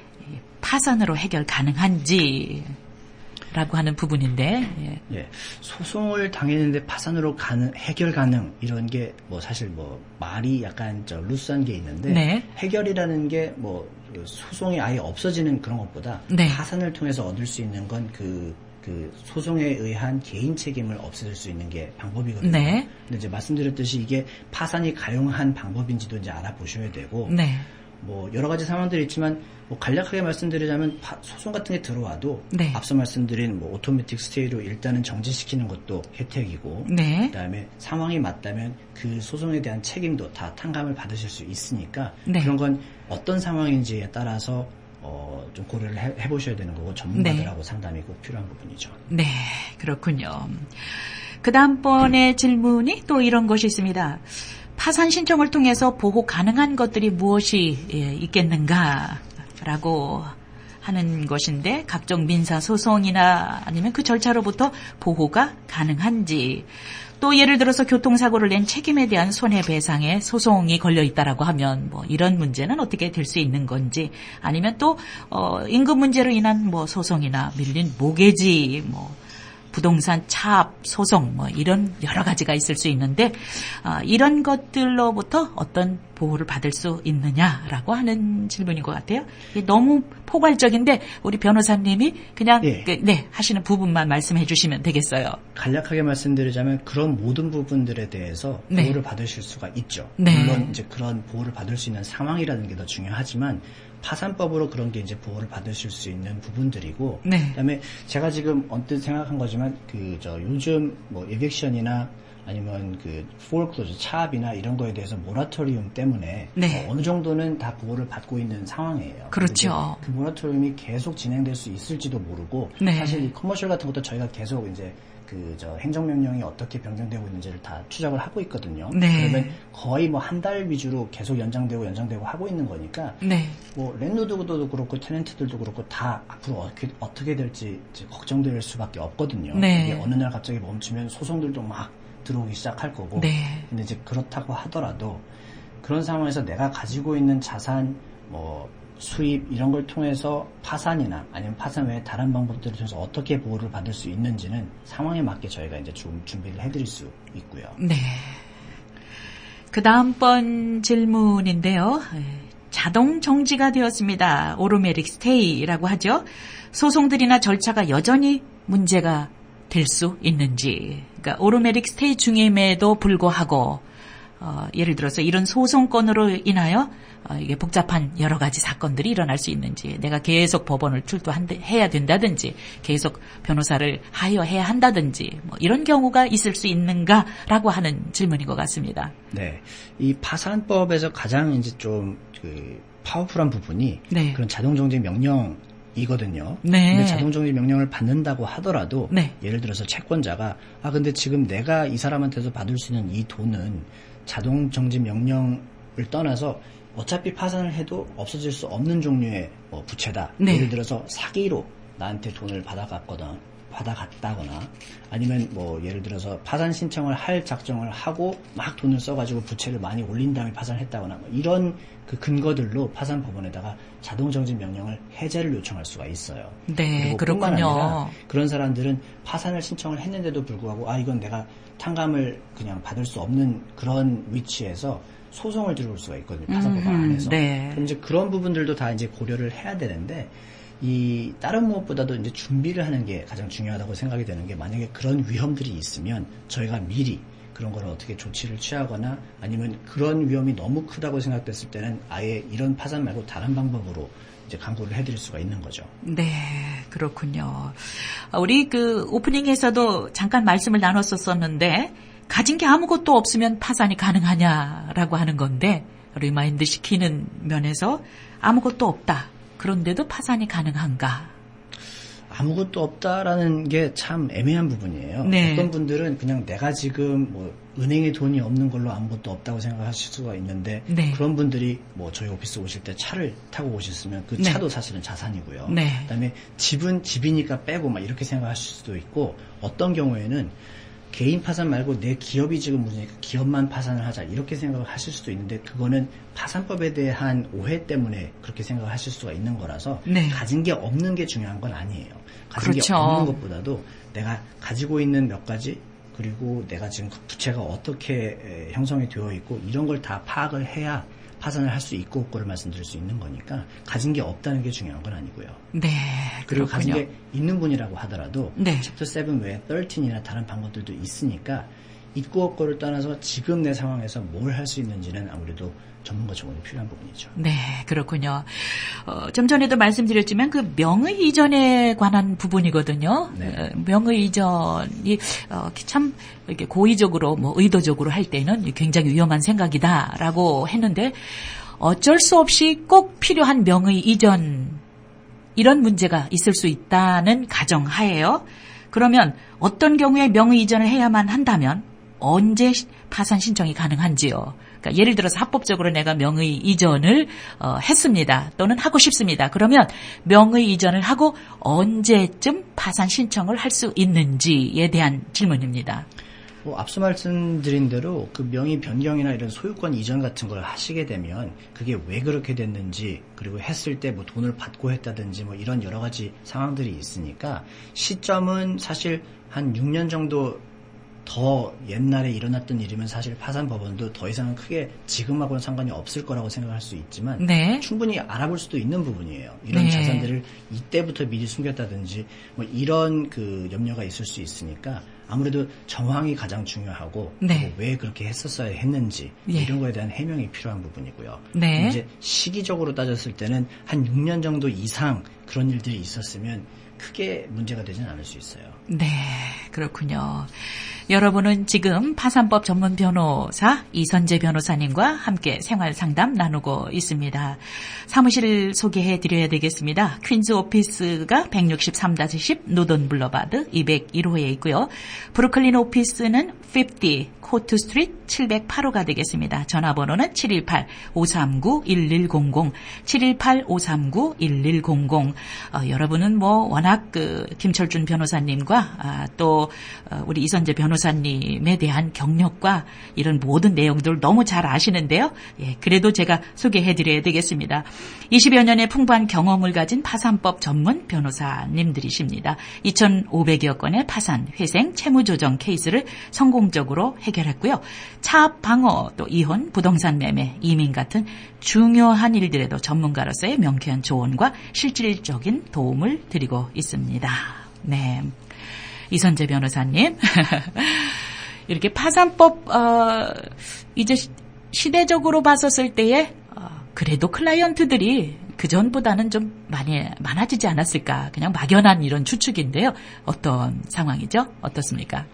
파산으로 해결 가능한지 라고 하는 부분인데 소송을 당했는데 파산으로 해결 가능 이런 게 뭐 사실 뭐 말이 약간 루스한 게 있는데 네. 해결이라는 게 뭐 소송이 아예 없어지는 그런 것보다 네. 파산을 통해서 얻을 수 있는 건 그 소송에 의한 개인 책임을 없앨 수 있는 게 방법이거든요. 네. 근데 이제 말씀드렸듯이 이게 파산이 가용한 방법인지도 이제 알아보셔야 되고 네. 뭐 여러 가지 상황들이 있지만 뭐 간략하게 말씀드리자면 소송 같은 게 들어와도 네. 앞서 말씀드린 뭐 오토매틱 스테이로 일단은 정지시키는 것도 혜택이고 네. 그다음에 상황이 맞다면 그 소송에 대한 책임도 다 탕감을 받으실 수 있으니까 네. 그런 건 어떤 상황인지에 따라서 좀 고려를 해보셔야 되는 거고 전문가들하고 상담이 꼭 필요한 부분이죠. 네, 그렇군요. 그 다음번에 질문이 또 이런 것이 있습니다. 파산 신청을 통해서 보호 가능한 것들이 무엇이 있겠는가라고 하는 것인데 각종 민사 소송이나 아니면 그 절차로부터 보호가 가능한지 또 예를 들어서 교통사고를 낸 책임에 대한 손해배상에 소송이 걸려 있다라고 하면 뭐 이런 문제는 어떻게 될 수 있는 건지 아니면 또 임금 문제로 인한 뭐 소송이나 밀린 모계지 뭐 부동산 차압 소송 뭐 이런 여러 가지가 있을 수 있는데 이런 것들로부터 어떤 보호를 받을 수 있느냐라고 하는 질문인 것 같아요. 너무 포괄적인데 우리 변호사님이 그냥 하시는 부분만 말씀해 주시면 되겠어요. 간략하게 말씀드리자면 그런 모든 부분들에 대해서 보호를 받으실 수가 있죠. 네. 물론 이제 그런 보호를 받을 수 있는 상황이라는 게 더 중요하지만 파산법으로 그런 게 이제 보호를 받으실 수 있는 부분들이고, 그다음에 제가 지금 언뜻 생각한 거지만 요즘 뭐 에빅션이나 아니면 그 포클로저 차압이나 이런 거에 대해서 모라토리움 때문에 어느 정도는 다 보호를 받고 있는 상황이에요. 그렇죠. 그 모라토리움이 계속 진행될 수 있을지도 모르고 사실 이 커머셜 같은 것도 저희가 계속 이제 행정명령이 어떻게 변경되고 있는지를 다 추적을 하고 있거든요. 그러면 거의 뭐 한 달 위주로 계속 연장되고 하고 있는 거니까 뭐 랜드로드도 그렇고 테넌트들도 그렇고 다 앞으로 어떻게 될지 걱정될 수밖에 없거든요. 이게 어느 날 갑자기 멈추면 소송들도 막 들어오기 시작할 거고. 근데 이제 그렇다고 하더라도 그런 상황에서 내가 가지고 있는 자산 뭐 수입 이런 걸 통해서 파산이나 아니면 파산 외에 다른 방법들을 통해서 어떻게 보호를 받을 수 있는지는 상황에 맞게 저희가 이제 좀 준비를 해드릴 수 있고요. 네. 그 다음번 질문인데요. 자동 정지가 되었습니다. 오토매틱 스테이라고 하죠. 소송들이나 절차가 여전히 문제가 될 수 있는지. 그러니까 오토매틱 스테이 중임에도 불구하고 예를 들어서 이런 소송건으로 인하여 이게 복잡한 여러 가지 사건들이 일어날 수 있는지, 내가 계속 법원을 출두해야 된다든지, 계속 변호사를 하여해야 한다든지, 뭐 이런 경우가 있을 수 있는가라고 하는 질문인 것 같습니다. 네, 이 파산법에서 가장 이제 좀 파워풀한 부분이 그런 자동정지 명령이거든요. 근데 자동정지 명령을 받는다고 하더라도 예를 들어서 채권자가 근데 지금 내가 이 사람한테서 받을 수 있는 이 돈은 자동정지 명령을 떠나서 어차피 파산을 해도 없어질 수 없는 종류의 부채다. 예를 들어서 사기로 나한테 돈을 받아갔다거나 아니면 뭐 예를 들어서 파산 신청을 할 작정을 하고 막 돈을 써가지고 부채를 많이 올린 다음에 파산을 했다거나 뭐 이런 그 근거들로 파산법원에다가 자동정지 명령을 해제를 요청할 수가 있어요. 네, 그리고 뿐만 그렇군요. 아니라 그런 사람들은 파산을 신청을 했는데도 불구하고 이건 내가 탕감을 그냥 받을 수 없는 그런 위치에서 소송을 들어올 수가 있거든요. 파산법원 안에서. 그럼 이제 그런 부분들도 다 이제 고려를 해야 되는데 이 다른 무엇보다도 이제 준비를 하는 게 가장 중요하다고 생각이 되는 게 만약에 그런 위험들이 있으면 저희가 미리 그런 걸 어떻게 조치를 취하거나 아니면 그런 위험이 너무 크다고 생각됐을 때는 아예 이런 파산 말고 다른 방법으로 이제 강구를 해드릴 수가 있는 거죠. 네, 그렇군요. 우리 그 오프닝에서도 잠깐 말씀을 나눴었는데 가진 게 아무것도 없으면 파산이 가능하냐라고 하는 건데 리마인드 시키는 면에서 아무것도 없다. 그런데도 파산이 가능한가? 아무것도 없다라는 게 참 애매한 부분이에요. 어떤 분들은 그냥 내가 지금 뭐 은행에 돈이 없는 걸로 아무것도 없다고 생각하실 수가 있는데 그런 분들이 뭐 저희 오피스 오실 때 차를 타고 오셨으면 그 차도 사실은 자산이고요. 그다음에 집은 집이니까 빼고 막 이렇게 생각하실 수도 있고 어떤 경우에는 개인 파산 말고 내 기업이 지금 문제니까 기업만 파산을 하자 이렇게 생각을 하실 수도 있는데 그거는 파산법에 대한 오해 때문에 그렇게 생각을 하실 수가 있는 거라서 가진 게 없는 게 중요한 건 아니에요. 가진 게 없는 것보다도 내가 가지고 있는 몇 가지 그리고 내가 지금 부채가 어떻게 형성이 되어 있고 이런 걸 다 파악을 해야 파산을 할 수 있고 없고를 말씀드릴 수 있는 거니까 가진 게 없다는 게 중요한 건 아니고요. 그리고 가진 게 있는 분이라고 하더라도 챕터 7 외에 13이나 다른 방법들도 있으니까 있고 없고를 떠나서 지금 내 상황에서 뭘 할 수 있는지는 아무래도 전문가 조언이 필요한 부분이죠. 네, 그렇군요. 좀 전에도 말씀드렸지만 그 명의 이전에 관한 부분이거든요. 명의 이전이 참 이렇게 고의적으로 뭐 의도적으로 할 때는 굉장히 위험한 생각이다라고 했는데 어쩔 수 없이 꼭 필요한 명의 이전 이런 문제가 있을 수 있다는 가정하에요. 그러면 어떤 경우에 명의 이전을 해야만 한다면 언제 파산 신청이 가능한지요? 그러니까 예를 들어서 합법적으로 내가 명의 이전을 했습니다. 또는 하고 싶습니다. 그러면 명의 이전을 하고 언제쯤 파산 신청을 할 수 있는지에 대한 질문입니다. 앞서 말씀드린 대로 그 명의 변경이나 이런 소유권 이전 같은 걸 하시게 되면 그게 왜 그렇게 됐는지, 그리고 했을 때 뭐 돈을 받고 했다든지 뭐 이런 여러 가지 상황들이 있으니까 시점은 사실 한 6년 정도 더 옛날에 일어났던 일이면 사실 파산법원도 더 이상은 크게 지금하고는 상관이 없을 거라고 생각할 수 있지만 네. 충분히 알아볼 수도 있는 부분이에요. 이런 네. 자산들을 이때부터 미리 숨겼다든지 뭐 이런 그 염려가 있을 수 있으니까 아무래도 정황이 가장 중요하고 네. 왜 그렇게 했었어야 했는지 예. 이런 거에 대한 해명이 필요한 부분이고요. 네. 이제 시기적으로 따졌을 때는 한 6년 정도 이상 그런 일들이 있었으면 크게 문제가 되지는 않을 수 있어요. 네, 그렇군요. 여러분은 지금 파산법 전문 변호사 이선재 변호사님과 함께 생활 상담 나누고 있습니다. 사무실 소개해 드려야 되겠습니다. 퀸즈 오피스가 163-10 노던 블러바드 201호에 있고요. 브루클린 오피스는 50 코트 스트리트 708호가 되겠습니다. 전화번호는 718-539-1100, 718-539-1100. 여러분은 뭐 워낙 그 김철준 변호사님과 또 우리 이선재 변호사님에 대한 경력과 이런 모든 내용들 너무 잘 아시는데요. 예, 그래도 제가 소개해드려야 되겠습니다. 20여 년의 풍부한 경험을 가진 파산법 전문 변호사님들이십니다. 2,500여 건의 파산, 회생, 채무조정 케이스를 성공적으로 해결했고요. 차압 방어, 또 이혼, 부동산 매매, 이민 같은 중요한 일들에도 전문가로서의 명쾌한 조언과 실질적인 도움을 드리고 있습니다. 네, 이선재 변호사님. 이렇게 파산법 이제 시대적으로 봤었을 때에 그래도 클라이언트들이 그전보다는 좀 많아지지 않았을까. 그냥 막연한 이런 추측인데요. 어떤 상황이죠? 어떻습니까?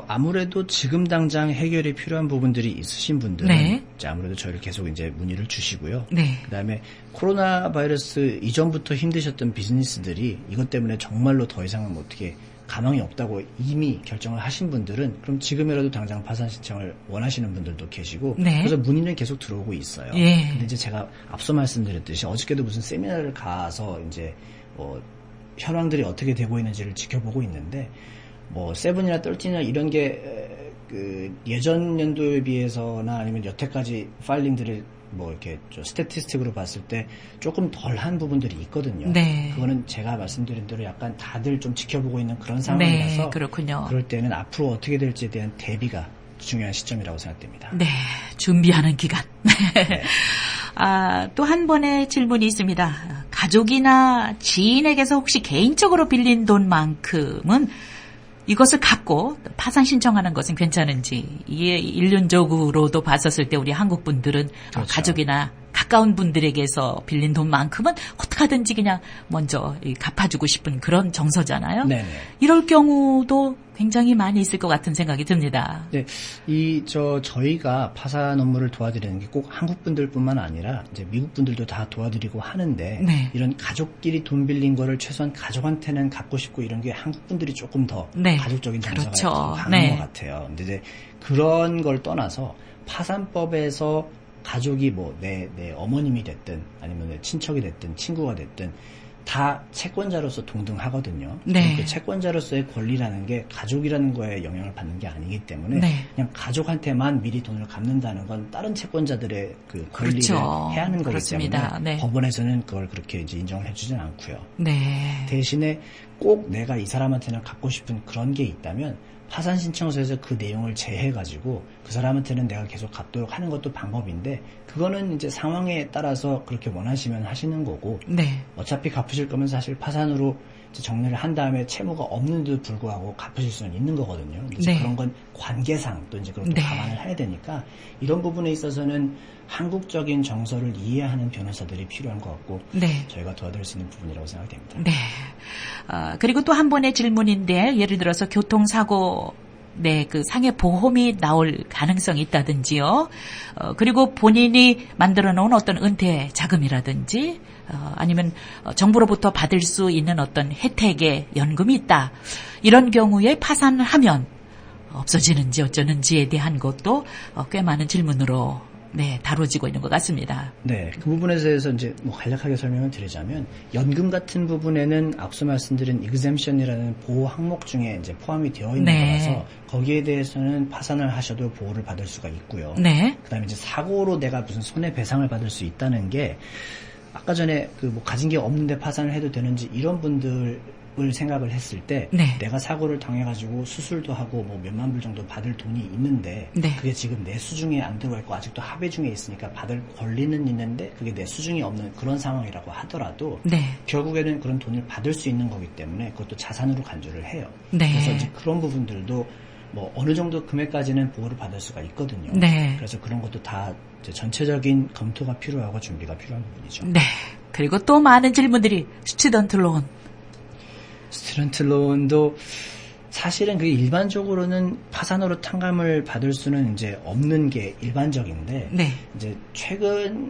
아무래도 지금 당장 해결이 필요한 부분들이 있으신 분들은 네. 이제 아무래도 저희를 계속 이제 문의를 주시고요. 네. 그다음에 코로나 바이러스 이전부터 힘드셨던 비즈니스들이 이것 때문에 정말로 더 이상은 어떻게 가망이 없다고 이미 결정을 하신 분들은 그럼 지금이라도 당장 파산 신청을 원하시는 분들도 계시고 네. 그래서 문의는 계속 들어오고 있어요. 예. 근데 이제 제가 앞서 말씀드렸듯이 어저께도 무슨 세미나를 가서 이제 현황들이 어떻게 되고 있는지를 지켜보고 있는데 뭐 세븐이나 떨틴이나 이런 게 그 예전 연도에 비해서나 아니면 여태까지 파일링들을 뭐 이렇게 스태티스틱으로 봤을 때 조금 덜한 부분들이 있거든요. 네. 그거는 제가 말씀드린 대로 약간 다들 좀 지켜보고 있는 그런 상황이라서 네, 그렇군요. 그럴 때는 앞으로 어떻게 될지에 대한 대비가 중요한 시점이라고 생각됩니다. 네, 준비하는 기간. 네. 또 한 번의 질문이 있습니다. 가족이나 지인에게서 혹시 개인적으로 빌린 돈만큼은 이것을 갖고 파산 신청하는 것은 괜찮은지, 이게 일륜적으로도 봤었을 때 우리 한국 분들은 그렇죠. 가족이나 가까운 분들에게서 빌린 돈만큼은 어떻게든지 그냥 먼저 갚아주고 싶은 그런 정서잖아요. 네네. 이럴 경우도 굉장히 많이 있을 것 같은 생각이 듭니다. 네, 저희가 파산 업무를 도와드리는 게 꼭 한국 분들뿐만 아니라 이제 미국 분들도 다 도와드리고 하는데 네. 이런 가족끼리 돈 빌린 거를 최소한 가족한테는 갖고 싶고 이런 게 한국 분들이 조금 더 네. 가족적인 정서가 그렇죠. 강한 네. 것 같아요. 근데 이제 그런 걸 떠나서 파산법에서 가족이 뭐 내 어머님이 됐든 아니면 내 친척이 됐든 친구가 됐든 다 채권자로서 동등하거든요. 네. 그 채권자로서의 권리라는 게 가족이라는 거에 영향을 받는 게 아니기 때문에 네. 그냥 가족한테만 미리 돈을 갚는다는 건 다른 채권자들의 그 권리를 그렇죠. 해하는 거기 그렇습니다. 때문에 네. 법원에서는 그걸 그렇게 이제 인정을 해주진 않고요. 네. 대신에 꼭 내가 이 사람한테는 갖고 싶은 그런 게 있다면 파산 신청서에서 그 내용을 제해가지고 그 사람한테는 내가 계속 갚도록 하는 것도 방법인데 그거는 이제 상황에 따라서 그렇게 원하시면 하시는 거고 네. 어차피 갚으실 거면 사실 파산으로 이제 정리를 한 다음에 채무가 없는데도 불구하고 갚으실 수는 있는 거거든요. 근데 이제 네. 그런 건 관계상 또 이제 그런 거 네. 감안을 해야 되니까 이런 부분에 있어서는 한국적인 정서를 이해하는 변호사들이 필요한 것 같고 네. 저희가 도와드릴 수 있는 부분이라고 생각됩니다. 네. 그리고 또 한 번의 질문인데, 예를 들어서 교통사고, 네, 그 상해 보험이 나올 가능성이 있다든지요. 그리고 본인이 만들어 놓은 어떤 은퇴 자금이라든지, 아니면 정부로부터 받을 수 있는 어떤 혜택의 연금이 있다. 이런 경우에 파산을 하면 없어지는지 어쩌는지에 대한 것도 꽤 많은 질문으로 다뤄지고 있는 것 같습니다. 네, 그 부분에 대해서 이제 간략하게 설명을 드리자면 연금 같은 부분에는 앞서 말씀드린 exemption이라는 보호 항목 중에 이제 포함이 되어 있는 거라서 거기에 대해서는 파산을 하셔도 보호를 받을 수가 있고요. 그다음에 이제 사고로 내가 무슨 손해배상을 받을 수 있다는 게 아까 전에 가진 게 없는데 파산을 해도 되는지 이런 분들을 생각을 했을 때 내가 사고를 당해가지고 수술도 하고 몇만 불 정도 받을 돈이 있는데 그게 지금 내 수중에 안 들어와 있고 아직도 합의 중에 있으니까 받을 권리는 있는데 그게 내 수중에 없는 그런 상황이라고 하더라도 결국에는 그런 돈을 받을 수 있는 거기 때문에 그것도 자산으로 간주를 해요. 그래서 이제 그런 부분들도 어느 정도 금액까지는 보호를 받을 수가 있거든요. 그래서 그런 것도 다 이제 전체적인 검토가 필요하고 준비가 필요한 부분이죠. 그리고 또 많은 질문들이 스튜던트 론. 스튜던트 론도 사실은 그 일반적으로는 파산으로 탕감을 받을 수는 이제 없는 게 일반적인데 이제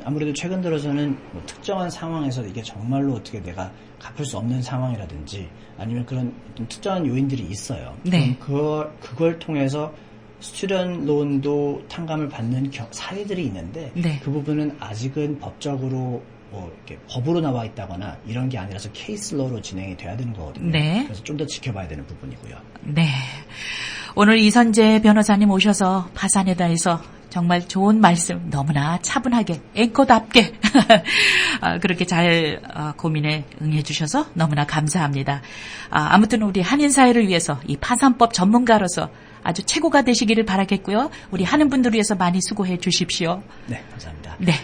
아무래도 최근 들어서는 특정한 상황에서 이게 정말로 어떻게 내가 갚을 수 없는 상황이라든지 아니면 그런 어떤 특정한 요인들이 있어요. 그걸 통해서 스튜던트 론도 탕감을 받는 사례들이 있는데 그 부분은 아직은 법적으로 이렇게 법으로 나와 있다거나 이런 게 아니라서 케이스 로로 진행이 돼야 되는 거거든요. 그래서 좀 더 지켜봐야 되는 부분이고요. 오늘 이선재 변호사님 오셔서 파산에 대해서 정말 좋은 말씀 너무나 차분하게 앵커답게 그렇게 잘 고민에 응해 주셔서 너무나 감사합니다. 아무튼 우리 한인 사회를 위해서 이 파산법 전문가로서 아주 최고가 되시기를 바라겠고요. 우리 하는 분들을 위해서 많이 수고해 주십시오. 네, 감사합니다.